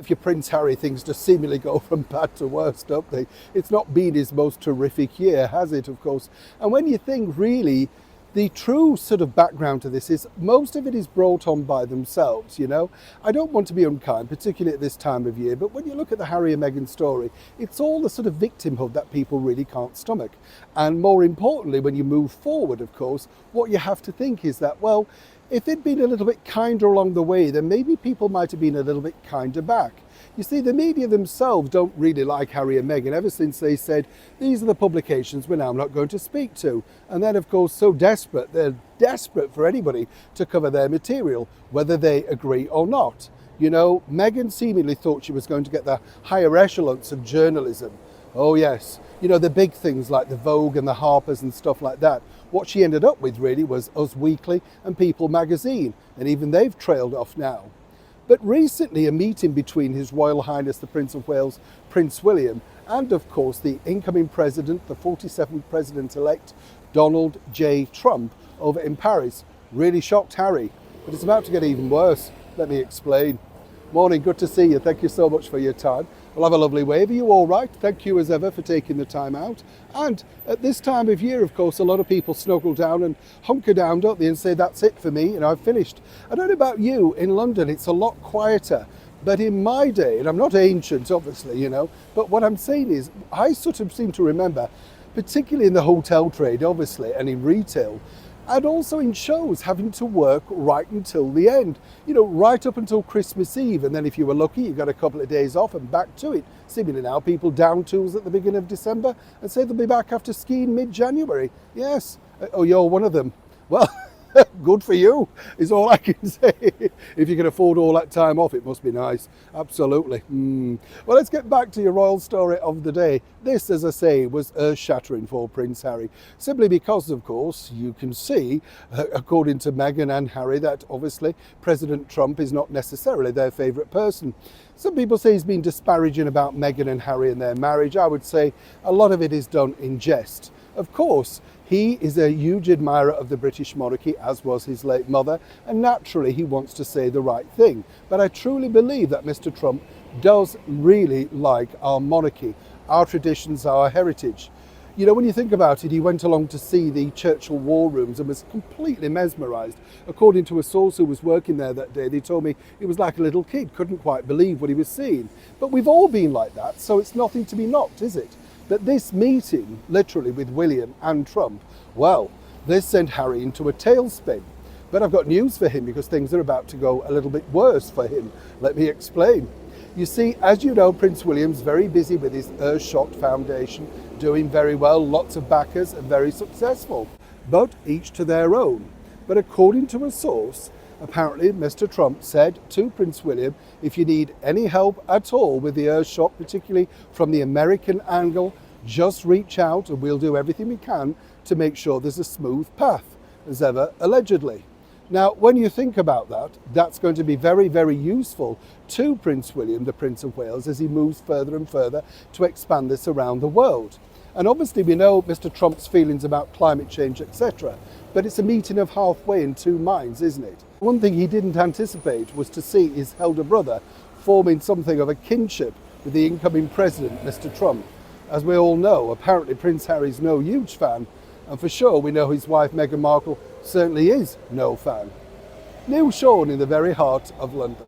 if you're Prince Harry, things just seemingly go from bad to worse, don't they? It's not been his most terrific year, has it, of course? And when you think, really, the true sort of background to this is most of it is brought on by themselves, you know. I don't want to be unkind, particularly at this time of year, but when you look at the Harry and Meghan story, it's all the sort of victimhood that people really can't stomach. And more importantly, when you move forward, of course, what you have to think is that, well, if they'd been a little bit kinder along the way, then maybe people might have been a little bit kinder back. You see, the media themselves don't really like Harry and Meghan ever since they said, these are the publications we're now not going to speak to. And then, of course, they're desperate for anybody to cover their material, whether they agree or not. You know, Meghan seemingly thought she was going to get the higher echelons of journalism. Oh yes, you know, the big things like the Vogue and the Harper's and stuff like that. What she ended up with really was Us Weekly and People magazine, and even they've trailed off now. But recently a meeting between His Royal Highness the Prince of Wales, Prince William, and of course the incoming president, the 47th president-elect, Donald J. Trump, over in Paris, really shocked Harry. But it's about to get even worse. Let me explain. Morning, good to see you. Thank you so much for your time. We'll have a lovely wave. Are you all right? Thank you as ever for taking the time out. And at this time of year, of course, a lot of people snuggle down and hunker down, don't they, and say, that's it for me, and I've finished. I don't know about you, in London, it's a lot quieter. But in my day, and I'm not ancient, obviously, you know, but what I'm saying is, I sort of seem to remember, particularly in the hotel trade, obviously, and in retail, and also in shows, having to work right until the end, you know, right up until Christmas Eve. And then if you were lucky, you got a couple of days off and back to it. Seemingly now people down tools at the beginning of December and say they'll be back after skiing mid-January. Yes. Oh, you're one of them. Well, good for you, is all I can say. If you can afford all that time off, it must be nice. Absolutely. Well, let's get back to your royal story of the day. This, as I say, was earth-shattering for Prince Harry, simply because, of course, you can see, according to Meghan and Harry, that obviously President Trump is not necessarily their favourite person. Some people say he's been disparaging about Meghan and Harry and their marriage. I would say a lot of it is done in jest. Of course, he is a huge admirer of the British monarchy, as was his late mother, and naturally he wants to say the right thing. But I truly believe that Mr. Trump does really like our monarchy, our traditions, our heritage. You know, when you think about it, he went along to see the Churchill War Rooms and was completely mesmerised. According to a source who was working there that day, they told me he was like a little kid, couldn't quite believe what he was seeing. But we've all been like that, so it's nothing to be knocked, is it? But this meeting, literally with William and Trump, well, this sent Harry into a tailspin. But I've got news for him because things are about to go a little bit worse for him. Let me explain. You see, as you know, Prince William's very busy with his Earthshot Foundation, doing very well, lots of backers and very successful, but each to their own. But according to a source, apparently Mr. Trump said to Prince William, if you need any help at all with the Earthshot, particularly from the American angle, just reach out and we'll do everything we can to make sure there's a smooth path, as ever, allegedly. Now, when you think about that, that's going to be very, very useful to Prince William, the Prince of Wales, as he moves further and further to expand this around the world. And obviously we know Mr. Trump's feelings about climate change, etc. But it's a meeting of halfway in two minds, isn't it? One thing he didn't anticipate was to see his elder brother forming something of a kinship with the incoming president, Mr. Trump. As we all know, apparently Prince Harry's no huge fan, and for sure we know his wife Meghan Markle certainly is no fan. Neil Sean in the very heart of London.